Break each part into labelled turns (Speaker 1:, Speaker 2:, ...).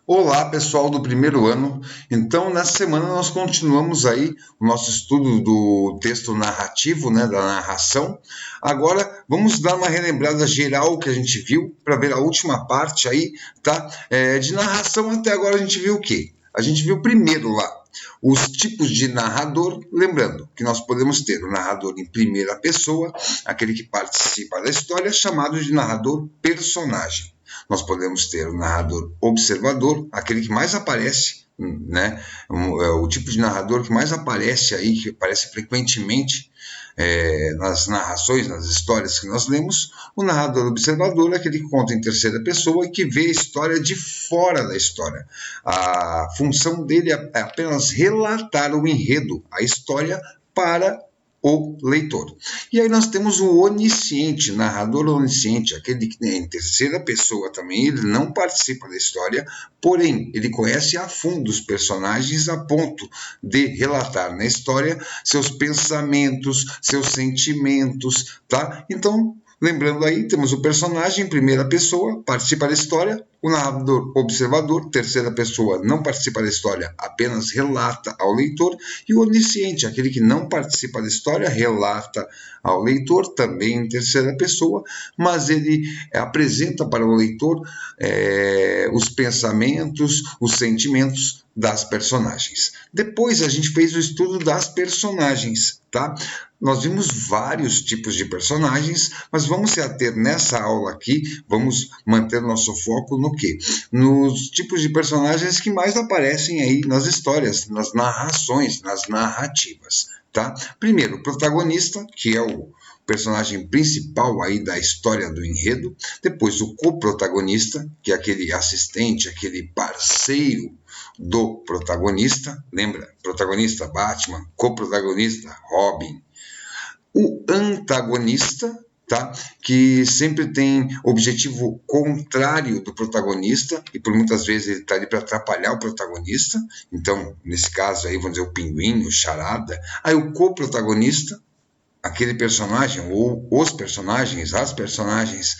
Speaker 1: Olá, pessoal do primeiro ano. Então, nessa semana nós continuamos aí o nosso estudo do texto narrativo, né, da narração. Agora, vamos dar uma relembrada geral que a gente viu para ver a última parte aí, tá? De narração até agora a gente viu o quê? A gente viu primeiro lá os tipos de narrador, lembrando que nós podemos ter o narrador em primeira pessoa, aquele que participa da história, chamado de narrador personagem. Nós podemos ter o narrador observador, aquele que mais aparece, né? O tipo de narrador que mais aparece aí, que aparece frequentemente nas narrações, nas histórias que nós lemos. O narrador observador é aquele que conta em terceira pessoa e que vê a história de fora da história. A função dele é apenas relatar o enredo, a história, para o leitor. E aí nós temos o onisciente, narrador onisciente, aquele que em terceira pessoa também, ele não participa da história, porém ele conhece a fundo os personagens a ponto de relatar na história seus pensamentos, seus sentimentos, tá? Então, lembrando aí, temos o personagem em primeira pessoa, participa da história, o narrador observador, terceira pessoa, não participa da história, apenas relata ao leitor, e o onisciente, aquele que não participa da história, relata ao leitor, também em terceira pessoa, mas ele apresenta para o leitor os pensamentos, os sentimentos das personagens. Depois a gente fez o estudo das personagens, tá? Nós vimos vários tipos de personagens, mas vamos se ater nessa aula aqui, vamos manter nosso foco no quê? Nos tipos de personagens que mais aparecem aí nas histórias, nas narrações, nas narrativas, tá? Primeiro, o protagonista, que é o personagem principal aí da história do enredo. Depois, o coprotagonista, que é aquele assistente, aquele parceiro do protagonista. Lembra? Protagonista Batman, coprotagonista Robin. O antagonista, tá? Que sempre tem objetivo contrário do protagonista e por muitas vezes ele está ali para atrapalhar o protagonista. Então, nesse caso aí, vamos dizer, o pinguim, o charada. Aí o coprotagonista, aquele personagem ou os personagens, as personagens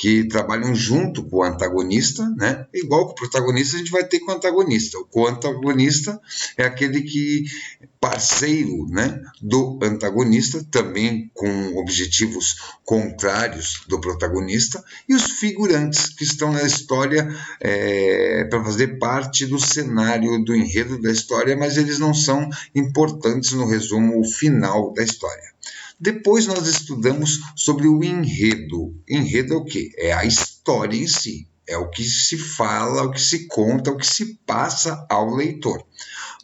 Speaker 1: que trabalham junto com o antagonista, né? Igual que o protagonista, a gente vai ter com o antagonista. O co-antagonista é aquele que parceiro, né, do antagonista, também com objetivos contrários do protagonista, e os figurantes que estão na história para fazer parte do cenário, do enredo da história, mas eles não são importantes no resumo final da história. Depois nós estudamos sobre o enredo. Enredo é o quê? É a história em si. É o que se fala, o que se conta, o que se passa ao leitor.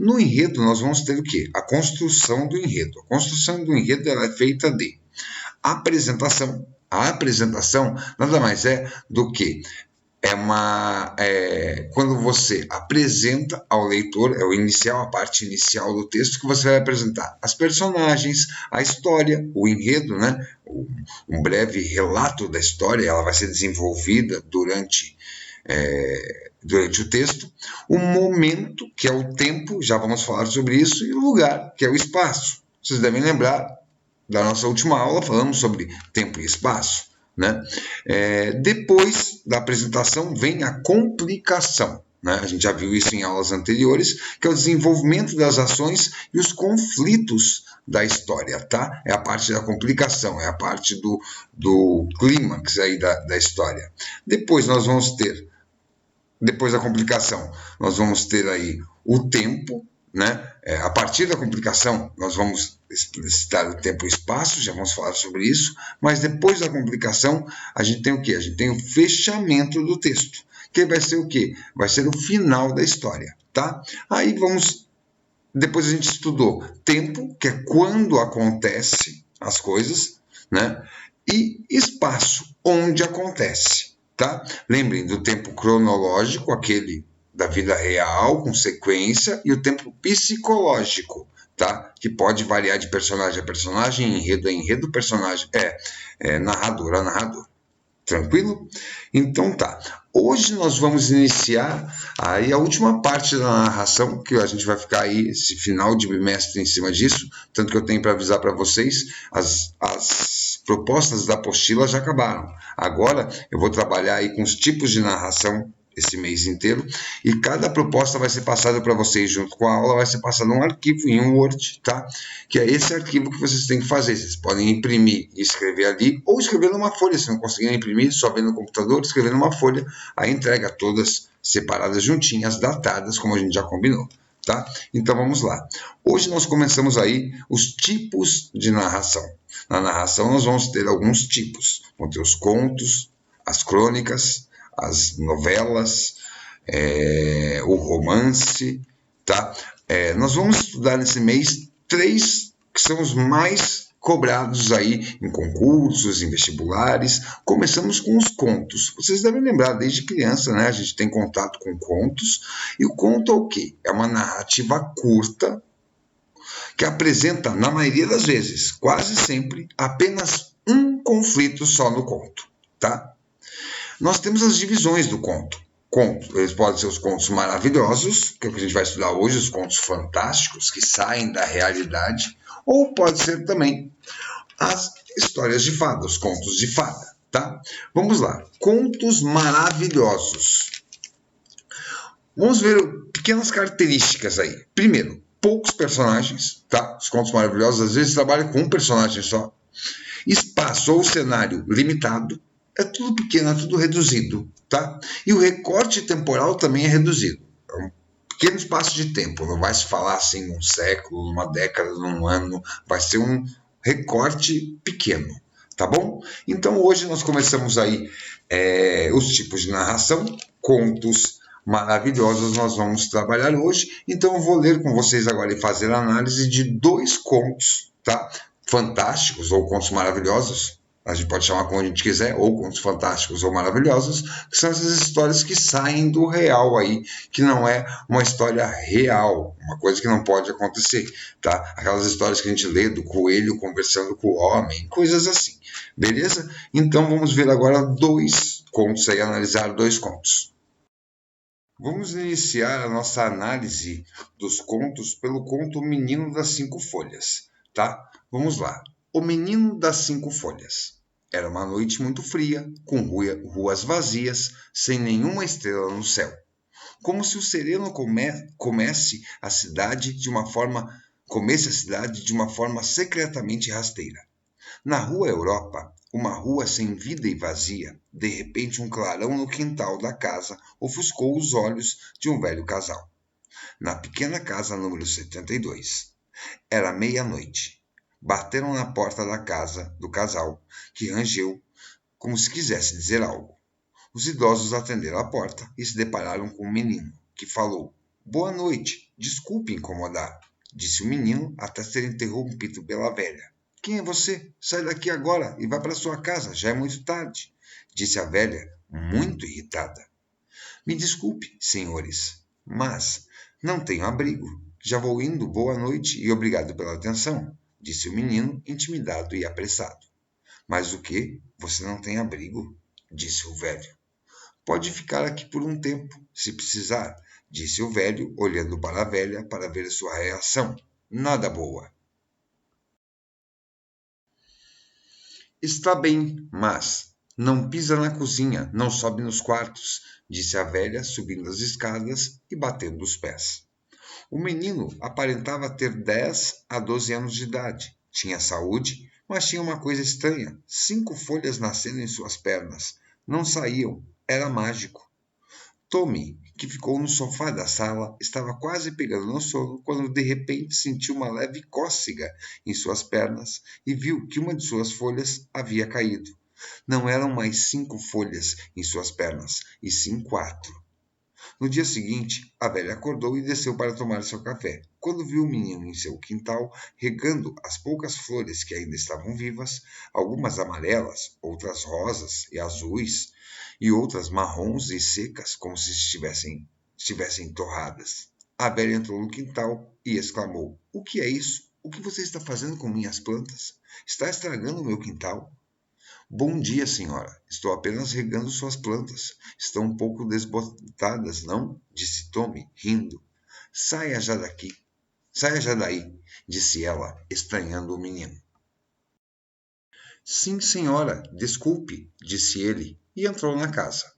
Speaker 1: No enredo nós vamos ter o quê? A construção do enredo. A construção do enredo ela é feita de apresentação. A apresentação nada mais é do que quando você apresenta ao leitor, a parte inicial do texto, que você vai apresentar as personagens, a história, o enredo, né? Um breve relato da história, ela vai ser desenvolvida durante o texto, o momento, que é o tempo, já vamos falar sobre isso, e o lugar, que é o espaço. Vocês devem lembrar da nossa última aula, falamos sobre tempo e espaço. Né? Depois da apresentação vem a complicação. Né? A gente já viu isso em aulas anteriores, que é o desenvolvimento das ações e os conflitos da história. Tá? É a parte da complicação, é a parte do clímax aí da história. Depois nós vamos ter, depois da complicação, nós vamos ter aí o tempo, né? A partir da complicação, nós vamos explicitar o tempo e o espaço, já vamos falar sobre isso, mas depois da complicação, a gente tem o quê? A gente tem o fechamento do texto, que vai ser o quê? Vai ser o final da história, tá? Aí depois a gente estudou tempo, que é quando acontece as coisas, né? E espaço, onde acontece, tá? Lembrem do tempo cronológico, aquele da vida real, com sequência, e o tempo psicológico, tá? Que pode variar de personagem a personagem, enredo a enredo, personagem narrador a narrador. Tranquilo? Então tá. Hoje nós vamos iniciar aí a última parte da narração, que a gente vai ficar aí esse final de bimestre em cima disso, tanto que eu tenho para avisar para vocês, as propostas da apostila já acabaram. Agora eu vou trabalhar aí com os tipos de narração esse mês inteiro, e cada proposta vai ser passada para vocês junto com a aula, vai ser passado um arquivo em um Word, tá? Que é esse arquivo que vocês têm que fazer. Vocês podem imprimir e escrever ali, ou escrever numa folha, se não conseguirem imprimir, só ver no computador, escrever numa folha, aí entrega todas separadas juntinhas, datadas, como a gente já combinou, tá? Então vamos lá. Hoje nós começamos aí os tipos de narração. Na narração nós vamos ter alguns tipos. Vamos ter os contos, as crônicas, as novelas, o romance, tá? Nós vamos estudar nesse mês 3 que são os mais cobrados aí em concursos, em vestibulares. Começamos com os contos. Vocês devem lembrar, desde criança, né? A gente tem contato com contos. E o conto é o quê? É uma narrativa curta que apresenta, na maioria das vezes, quase sempre, apenas um conflito só no conto, tá? Nós temos as divisões do conto. Eles podem ser os contos maravilhosos, que é o que a gente vai estudar hoje, os contos fantásticos, que saem da realidade, ou pode ser também as histórias de fada, os contos de fada, tá? Vamos lá. Contos maravilhosos. Vamos ver pequenas características aí. Primeiro, poucos personagens, tá? Os contos maravilhosos às vezes trabalham com um personagem só. Espaço ou cenário limitado. É tudo pequeno, é tudo reduzido, tá? E o recorte temporal também é reduzido. É um pequeno espaço de tempo. Não vai se falar assim um século, uma década, um ano. Vai ser um recorte pequeno, tá bom? Então hoje nós começamos aí os tipos de narração, contos maravilhosos nós vamos trabalhar hoje. Então eu vou ler com vocês agora e fazer a análise de 2 contos, tá? Fantásticos ou contos maravilhosos, a gente pode chamar como a gente quiser, ou contos fantásticos ou maravilhosos, que são essas histórias que saem do real aí, que não é uma história real, uma coisa que não pode acontecer, tá? Aquelas histórias que a gente lê do coelho conversando com o homem, coisas assim, beleza? Então vamos ver agora 2 contos aí, analisar 2 contos. Vamos iniciar a nossa análise dos contos pelo conto O Menino das 5 Folhas, tá? Vamos lá. O Menino das 5 Folhas. Era uma noite muito fria, com ruas vazias, sem nenhuma estrela no céu. Como se o sereno comesse a cidade de uma forma secretamente rasteira. Na rua Europa, uma rua sem vida e vazia, de repente um clarão no quintal da casa ofuscou os olhos de um velho casal. Na pequena casa número 72. Era meia-noite. Bateram na porta da casa do casal, que rangeu como se quisesse dizer algo. Os idosos atenderam a porta e se depararam com um menino, que falou: "Boa noite, desculpe incomodar", disse o menino até ser interrompido pela velha. "Quem é você? Sai daqui agora e vá para sua casa, já é muito tarde", disse a velha, muito irritada. "Me desculpe, senhores, mas não tenho abrigo. Já vou indo, boa noite e obrigado pela atenção", disse o menino, intimidado e apressado. "Mas o quê? Você não tem abrigo?", disse o velho. "Pode ficar aqui por um tempo, se precisar", disse o velho, olhando para a velha para ver sua reação. Nada boa. "Está bem, mas não pisa na cozinha, não sobe nos quartos", disse a velha, subindo as escadas e batendo os pés. O menino aparentava ter 10 a 12 anos de idade. Tinha saúde, mas tinha uma coisa estranha: 5 folhas nascendo em suas pernas. Não saíam. Era mágico. Tommy, que ficou no sofá da sala, estava quase pegando no sono quando de repente sentiu uma leve cócega em suas pernas e viu que uma de suas folhas havia caído. Não eram mais 5 folhas em suas pernas, e sim 4. No dia seguinte, a velha acordou e desceu para tomar seu café. Quando viu o menino em seu quintal, regando as poucas flores que ainda estavam vivas, algumas amarelas, outras rosas e azuis, e outras marrons e secas, como se estivessem torradas. A velha entrou no quintal e exclamou: "O que é isso? O que você está fazendo com minhas plantas? Está estragando o meu quintal?" "Bom dia, senhora. Estou apenas regando suas plantas. Estão um pouco desbotadas, não?", disse Tommy, rindo. Saia já daqui. Saia já daí", disse ela, estranhando o menino. "Sim, senhora. Desculpe", disse ele, e entrou na casa.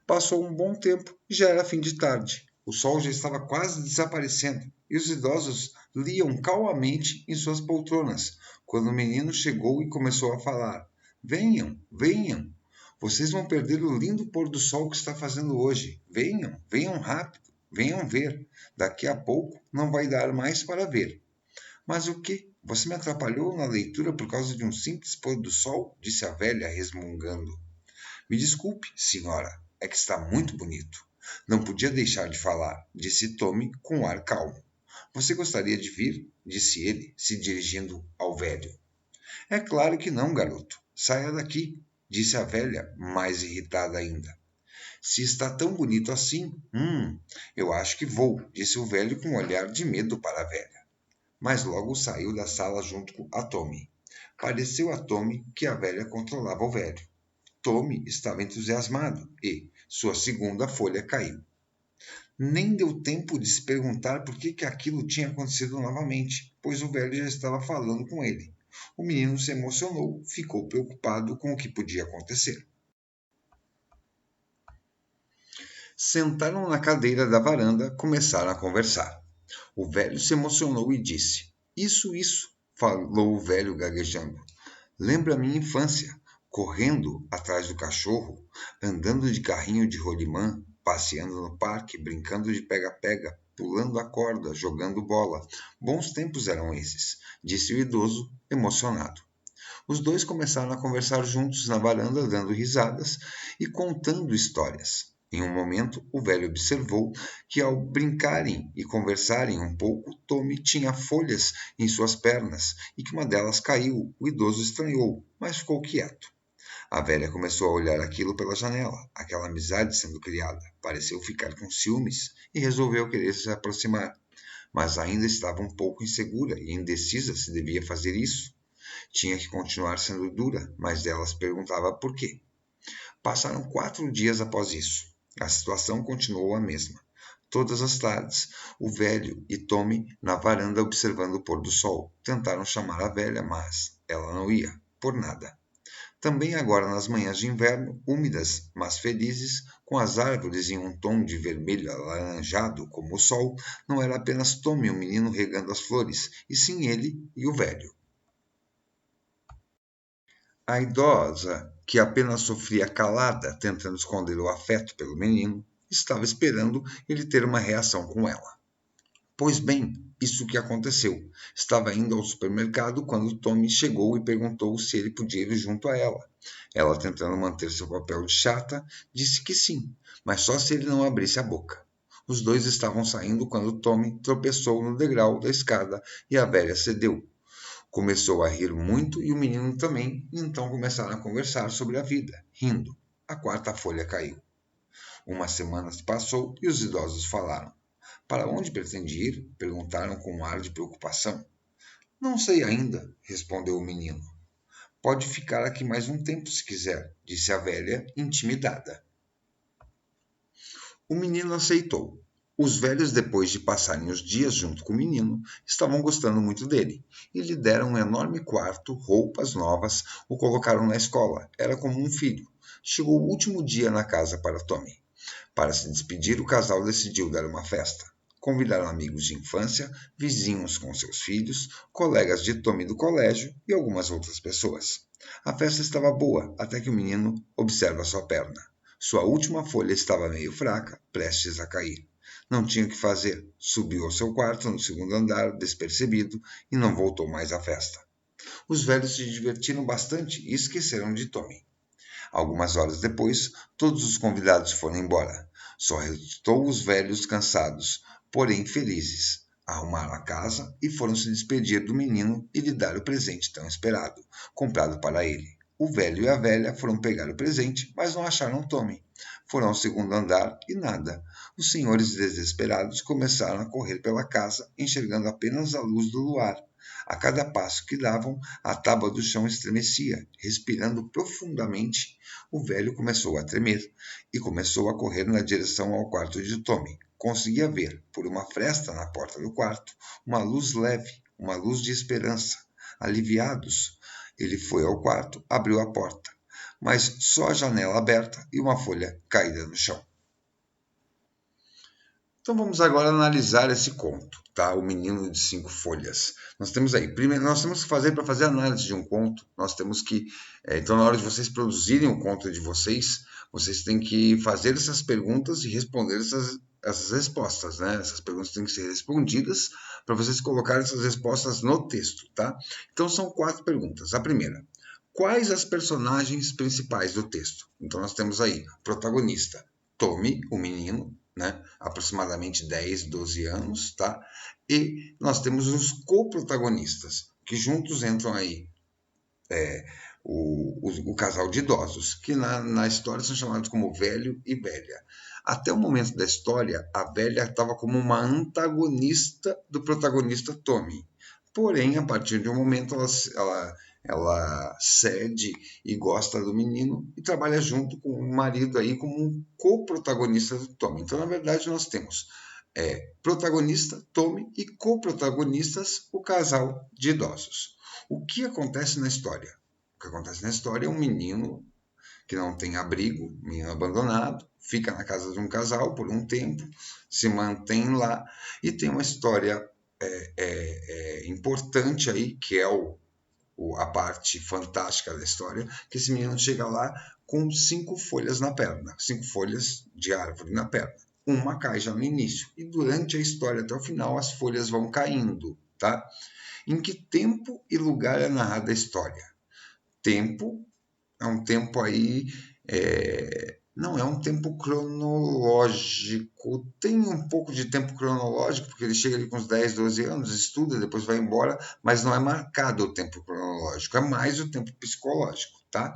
Speaker 1: Passou um bom tempo e já era fim de tarde. O sol já estava quase desaparecendo e os idosos liam calmamente em suas poltronas, quando o menino chegou e começou a falar. Venham, venham. Vocês vão perder o lindo pôr do sol que está fazendo hoje. Venham, venham rápido, venham ver. Daqui a pouco não vai dar mais para ver. Mas o quê? Você me atrapalhou na leitura por causa de um simples pôr do sol? Disse a velha, resmungando. Me desculpe, senhora, é que está muito bonito. Não podia deixar de falar, disse Tommy com um ar calmo. Você gostaria de vir? Disse ele, se dirigindo ao velho. É claro que não, garoto. Saia daqui, disse a velha, mais irritada ainda. Se está tão bonito assim, eu acho que vou, disse o velho com um olhar de medo para a velha. Mas logo saiu da sala junto a Tommy. Pareceu a Tommy que a velha controlava o velho. Tommy estava entusiasmado e sua segunda folha caiu. Nem deu tempo de se perguntar por que aquilo tinha acontecido novamente, pois o velho já estava falando com ele. O menino se emocionou, ficou preocupado com o que podia acontecer. Sentaram na cadeira da varanda, começaram a conversar. O velho se emocionou e disse: Isso, falou o velho gaguejando. Lembra a minha infância, correndo atrás do cachorro, andando de carrinho de rolimã, passeando no parque, brincando de pega-pega, pulando a corda, jogando bola. Bons tempos eram esses, disse o idoso, emocionado. Os dois começaram a conversar juntos na varanda, dando risadas e contando histórias. Em um momento, o velho observou que, ao brincarem e conversarem um pouco, Tommy tinha folhas em suas pernas e que uma delas caiu. O idoso estranhou, mas ficou quieto. A velha começou a olhar aquilo pela janela, aquela amizade sendo criada. Pareceu ficar com ciúmes e resolveu querer se aproximar. Mas ainda estava um pouco insegura e indecisa se devia fazer isso. Tinha que continuar sendo dura, mas ela se perguntava por quê. Passaram 4 dias após isso. A situação continuou a mesma. Todas as tardes, o velho e Tommy na varanda observando o pôr do sol. Tentaram chamar a velha, mas ela não ia, por nada. Também agora nas manhãs de inverno, úmidas, mas felizes, com as árvores em um tom de vermelho alaranjado como o sol, não era apenas Tommy o menino regando as flores, e sim ele e o velho. A idosa, que apenas sofria calada, tentando esconder o afeto pelo menino, estava esperando ele ter uma reação com ela. Pois bem, isso que aconteceu. Estava indo ao supermercado quando Tommy chegou e perguntou se ele podia ir junto a ela. Ela, tentando manter seu papel de chata, disse que sim, mas só se ele não abrisse a boca. Os dois estavam saindo quando Tommy tropeçou no degrau da escada e a velha cedeu. Começou a rir muito e o menino também, e então começaram a conversar sobre a vida, rindo. A 4ª folha caiu. Uma semana se passou e os idosos falaram. Para onde pretende ir? Perguntaram com um ar de preocupação. Não sei ainda, respondeu o menino. Pode ficar aqui mais um tempo se quiser, disse a velha, intimidada. O menino aceitou. Os velhos, depois de passarem os dias junto com o menino, estavam gostando muito dele e lhe deram um enorme quarto, roupas novas, o colocaram na escola. Era como um filho. Chegou o último dia na casa para Tommy. Para se despedir, o casal decidiu dar uma festa. Convidaram amigos de infância, vizinhos com seus filhos, colegas de Tommy do colégio e algumas outras pessoas. A festa estava boa, até que o menino observa sua perna. Sua última folha estava meio fraca, prestes a cair. Não tinha o que fazer. Subiu ao seu quarto, no 2º andar, despercebido, e não voltou mais à festa. Os velhos se divertiram bastante e esqueceram de Tommy. Algumas horas depois, todos os convidados foram embora. Só restou os velhos cansados, porém felizes. Arrumaram a casa e foram se despedir do menino e lhe dar o presente tão esperado, comprado para ele. O velho e a velha foram pegar o presente, mas não acharam Tommy. Foram ao 2º andar e nada. Os senhores desesperados começaram a correr pela casa, enxergando apenas a luz do luar. A cada passo que davam, a tábua do chão estremecia. Respirando profundamente, o velho começou a tremer e começou a correr na direção ao quarto de Tommy. Conseguia ver, por uma fresta na porta do quarto, uma luz leve, uma luz de esperança. Aliviados, ele foi ao quarto, abriu a porta. mas só a janela aberta e uma folha caída no chão. Então vamos agora analisar esse conto, tá? O Menino de Cinco Folhas. Nós temos aí, primeiro, nós temos que fazer, para fazer a análise de um conto, nós temos que, então na hora de vocês produzirem o conto de vocês, vocês têm que fazer essas perguntas e responder essas respostas, né? Essas perguntas têm que ser respondidas para vocês colocarem essas respostas no texto, tá? Então são 4 perguntas. A primeira, quais as personagens principais do texto? Então nós temos aí, protagonista, Tommy, o menino, né? Aproximadamente 10, 12 anos, tá? E nós temos os coprotagonistas, que juntos entram aí o casal de idosos, que na história são chamados como velho e velha. Até o momento da história, a velha estava como uma antagonista do protagonista Tommy. Porém, a partir de um momento, ela cede e gosta do menino e trabalha junto com o marido aí como um coprotagonista do Tommy. Então, na verdade, nós temos protagonista, Tommy, e coprotagonistas, o casal de idosos. O que acontece na história? O que acontece na história é um menino que não tem abrigo, menino abandonado, fica na casa de um casal por um tempo, se mantém lá e tem uma história importante aí, que é a parte fantástica da história, que esse menino chega lá com 5 folhas na perna, 5 folhas de árvore na perna. Uma cai já no início, e durante a história até o final as folhas vão caindo, tá? Em que tempo e lugar é narrada a história? Tempo é um tempo aí, não é um tempo cronológico, tem um pouco de tempo cronológico, porque ele chega ali com uns 10, 12 anos, estuda, depois vai embora, mas não é marcado o tempo cronológico, é mais o tempo psicológico, tá?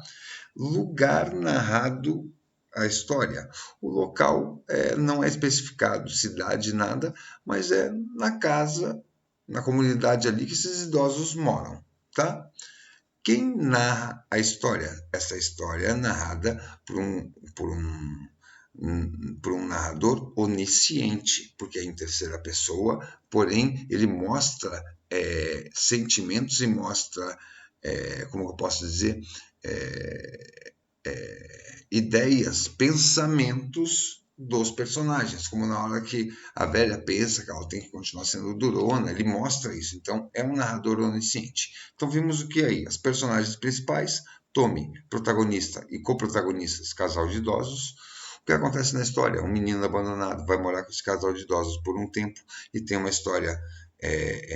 Speaker 1: Lugar narrado a história. O local não é especificado, cidade, nada, mas é na casa, na comunidade ali que esses idosos moram, tá? Quem narra a história? Essa história é narrada por um narrador onisciente, porque é em terceira pessoa, porém ele mostra sentimentos e mostra, como eu posso dizer, ideias, pensamentos dos personagens, como na hora que a velha pensa que ela tem que continuar sendo durona, ele mostra isso. Então, é um narrador onisciente. Então, vimos o que aí? As personagens principais, Tommy, protagonista e coprotagonistas, casal de idosos. O que acontece na história? Um menino abandonado vai morar com esse casal de idosos por um tempo e tem uma história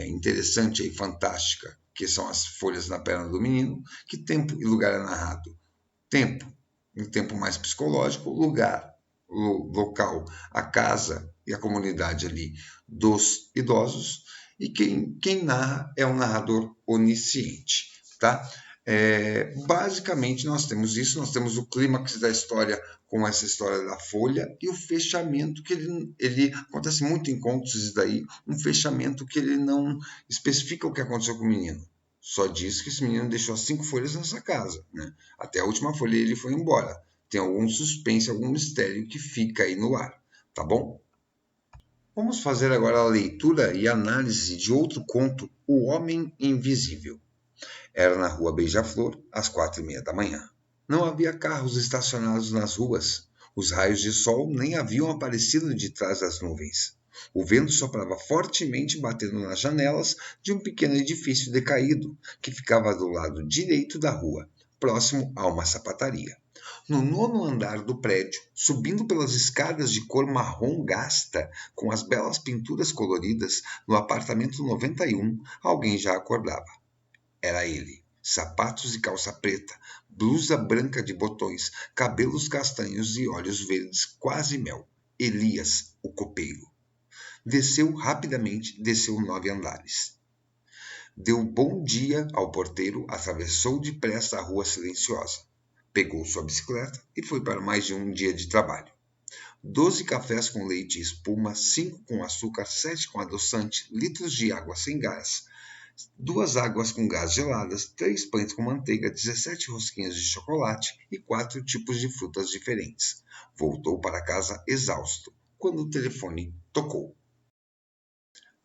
Speaker 1: interessante e fantástica, que são as folhas na perna do menino. Que tempo e lugar é narrado? Tempo, um tempo mais psicológico, lugar, local, a casa e a comunidade ali dos idosos, e quem narra é um narrador onisciente, tá? Basicamente nós temos isso, nós temos o clímax da história com essa história da folha e o fechamento que ele acontece muito em contos isso daí, um fechamento que ele não especifica o que aconteceu com o menino. Só diz que esse menino deixou 5 folhas nessa casa, né? Até a última folha ele foi embora. Tem algum suspense, algum mistério que fica aí no ar, tá bom? Vamos fazer agora a leitura e análise de outro conto, O Homem Invisível. Era na rua Beija-Flor, às 4:30 da manhã. Não havia carros estacionados nas ruas. Os raios de sol nem haviam aparecido de trás das nuvens. O vento soprava fortemente, batendo nas janelas de um pequeno edifício decaído, que ficava do lado direito da rua, próximo a uma sapataria. No 9º andar do prédio, subindo pelas escadas de cor marrom gasta, com as belas pinturas coloridas, no apartamento 91, alguém já acordava. Era ele. Sapatos e calça preta, blusa branca de botões, cabelos castanhos e olhos verdes quase mel. Elias, o copeiro. Desceu rapidamente, desceu 9 andares. Deu bom dia ao porteiro, atravessou depressa a rua silenciosa. Pegou sua bicicleta e foi para mais de um dia de trabalho. 12 cafés com leite e espuma, 5 com açúcar, 7 com adoçante, litros de água sem gás, 2 águas com gás geladas, 3 pães com manteiga, 17 rosquinhas de chocolate e 4 tipos de frutas diferentes. Voltou para casa exausto, quando o telefone tocou.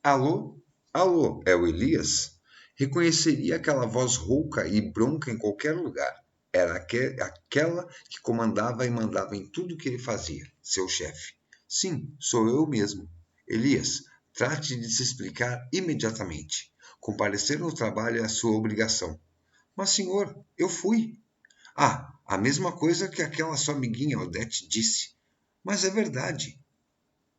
Speaker 1: Alô? Alô, é o Elias? Reconheceria aquela voz rouca e bronca em qualquer lugar. Era aquela que comandava e mandava em tudo que ele fazia, seu chefe. Sim, sou eu mesmo. Elias, trate de se explicar imediatamente. Comparecer no trabalho é a sua obrigação. Mas, senhor, eu fui. Ah, a mesma coisa que aquela sua amiguinha Odete disse. Mas é verdade.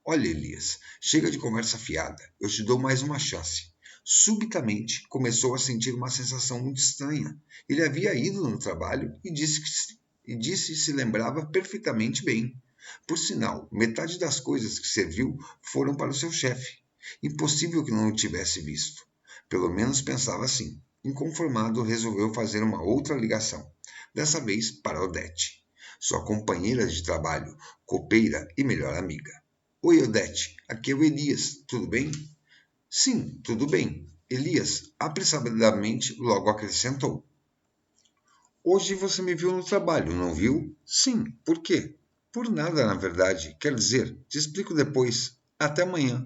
Speaker 1: Olha, Elias, chega de conversa fiada. Eu te dou mais uma chance. Subitamente começou a sentir uma sensação muito estranha. Ele havia ido no trabalho e disse que se lembrava perfeitamente bem. Por sinal, metade das coisas que serviu foram para o seu chefe. Impossível que não o tivesse visto. Pelo menos pensava assim. Inconformado, resolveu fazer uma outra ligação. Dessa vez para Odete, sua companheira de trabalho, copeira e melhor amiga. Oi, Odete, aqui é o Elias, tudo bem? Sim, tudo bem. Elias, apressadamente, logo acrescentou. Hoje você me viu no trabalho, não viu? Sim, por quê? Por nada, na verdade. Quer dizer, te explico depois. Até amanhã.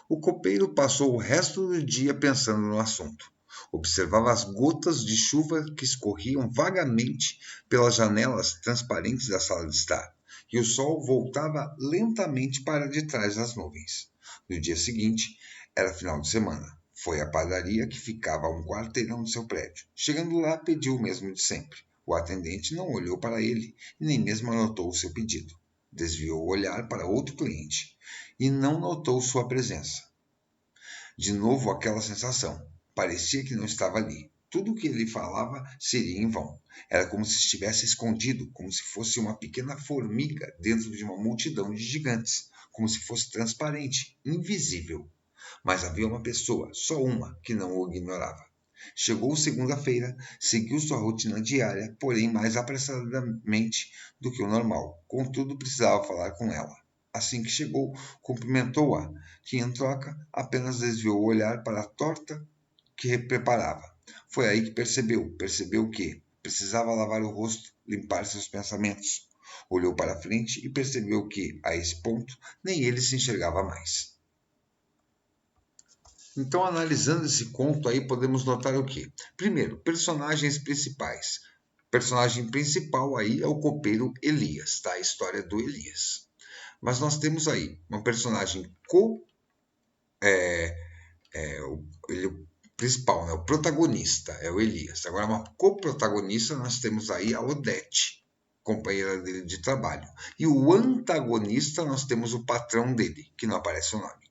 Speaker 1: O copeiro passou o resto do dia pensando no assunto. Observava as gotas de chuva que escorriam vagamente pelas janelas transparentes da sala de estar, e o sol voltava lentamente para de trás das nuvens. No dia seguinte, era final de semana. Foi à padaria que ficava a um quarteirão de seu prédio. Chegando lá, pediu o mesmo de sempre. O atendente não olhou para ele e nem mesmo anotou o seu pedido. Desviou o olhar para outro cliente e não notou sua presença. De novo aquela sensação. Parecia que não estava ali. Tudo o que ele falava seria em vão. Era como se estivesse escondido, como se fosse uma pequena formiga dentro de uma multidão de gigantes, como se fosse transparente, invisível. Mas havia uma pessoa, só uma, que não o ignorava. Chegou segunda-feira, seguiu sua rotina diária, porém mais apressadamente do que o normal. Contudo, precisava falar com ela. Assim que chegou, cumprimentou-a, que em troca apenas desviou o olhar para a torta que preparava. Foi aí que percebeu que precisava lavar o rosto, limpar seus pensamentos. Olhou para frente e percebeu que, a esse ponto, nem ele se enxergava mais. Então, analisando esse conto aí, podemos notar o quê? Primeiro, personagens principais. O personagem principal aí é o copeiro Elias, tá? A história do Elias. Mas nós temos aí uma personagem o principal, né? O protagonista é o Elias. Agora, uma coprotagonista, nós temos aí a Odete, companheira dele de trabalho. E o antagonista, nós temos o patrão dele, que não aparece o nome.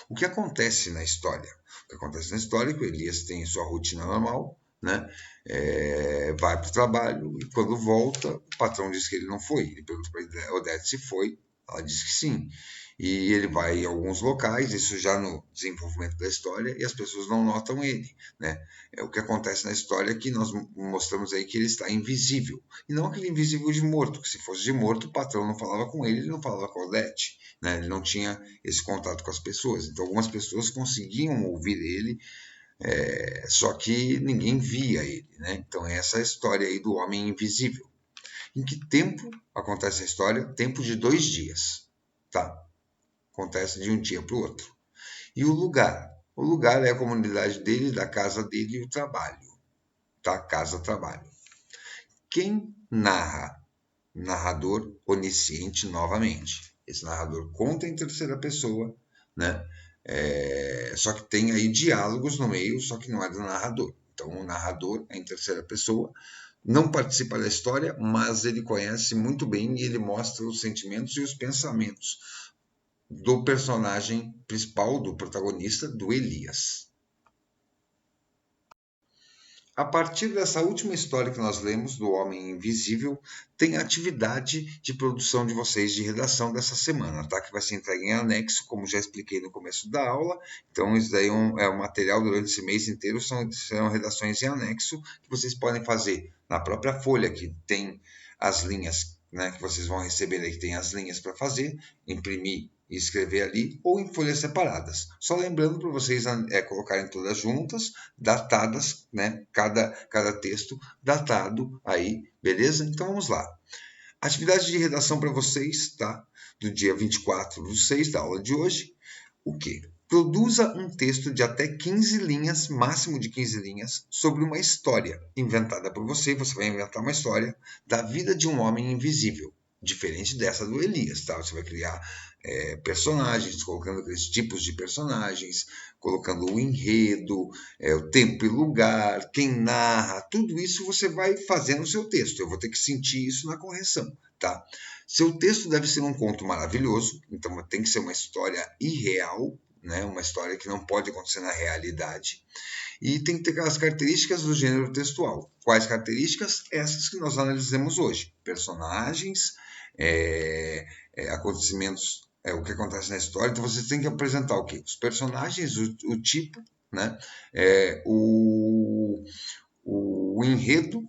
Speaker 1: O que acontece na história? O que acontece na história é que o Elias tem sua rotina normal, né? Vai para o trabalho e quando volta, o patrão diz que ele não foi. Ele pergunta para a Odete se foi, ela diz que sim. E ele vai em alguns locais, isso já no desenvolvimento da história, e as pessoas não notam ele, né? O que acontece na história é que nós mostramos aí que ele está invisível. E não aquele invisível de morto, que se fosse de morto, o patrão não falava com ele não falava com a Odete, né? Ele não tinha esse contato com as pessoas. Então, algumas pessoas conseguiam ouvir ele, só que ninguém via ele, né? Então, essa é a história aí do homem invisível. Em que tempo acontece a história? Tempo de 2 dias, tá? Acontece de um dia para o outro. E o lugar? O lugar é a comunidade dele, da casa dele e o trabalho, tá? Casa-trabalho. Quem narra? Narrador onisciente novamente. Esse narrador conta em terceira pessoa, né? Só que tem aí diálogos no meio, só que não é do narrador. Então, o narrador é em terceira pessoa, não participa da história, mas ele conhece muito bem e ele mostra os sentimentos e os pensamentos do personagem principal, do protagonista, do Elias. A partir dessa última história que nós lemos, do Homem Invisível, tem a atividade de produção de vocês de redação dessa semana, tá? Que vai ser entregue em anexo, como já expliquei no começo da aula. Então, isso daí é um material durante esse mês inteiro, serão redações em anexo, que vocês podem fazer na própria folha, que tem as linhas, né, que vocês vão receber aí, que tem as linhas para fazer, imprimir e escrever ali, ou em folhas separadas. Só lembrando para vocês colocarem todas juntas, datadas, né? Cada texto datado aí, beleza? Então vamos lá. Atividade de redação para vocês, tá? Do dia 24/6 da aula de hoje. O quê? Produza um texto de até 15 linhas, máximo de 15 linhas, sobre uma história inventada por você. Você vai inventar uma história da vida de um homem invisível, diferente dessa do Elias, tá? Você vai criar personagens, colocando aqueles tipos de personagens, colocando o enredo, o tempo e lugar, quem narra, tudo isso você vai fazer no seu texto. Eu vou ter que sentir isso na correção, tá? Seu texto deve ser um conto maravilhoso, então tem que ser uma história irreal, né? Uma história que não pode acontecer na realidade. E tem que ter aquelas características do gênero textual. Quais características? Essas que nós analisamos hoje. Personagens, acontecimentos, o que acontece na história. Então você tem que apresentar o quê? Os personagens, o tipo, né? O enredo,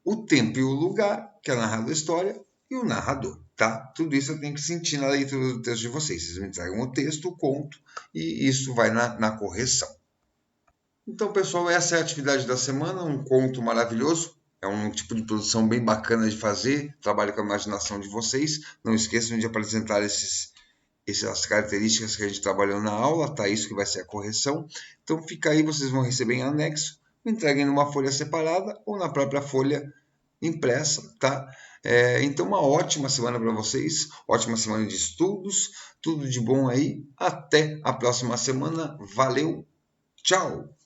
Speaker 1: o tempo e o lugar, que é narrado a história, e o narrador, tá? Tudo isso eu tenho que sentir na leitura do texto de vocês. Vocês me entregam o texto, o conto, e isso vai na correção. Então, pessoal, essa é a atividade da semana, um conto maravilhoso. É um tipo de produção bem bacana de fazer, trabalho com a imaginação de vocês. Não esqueçam de apresentar essas características que a gente trabalhou na aula, tá? Isso que vai ser a correção. Então, fica aí, vocês vão receber em anexo, entreguem numa folha separada ou na própria folha impressa, tá? Então, uma ótima semana para vocês, ótima semana de estudos, tudo de bom aí. Até a próxima semana. Valeu, tchau!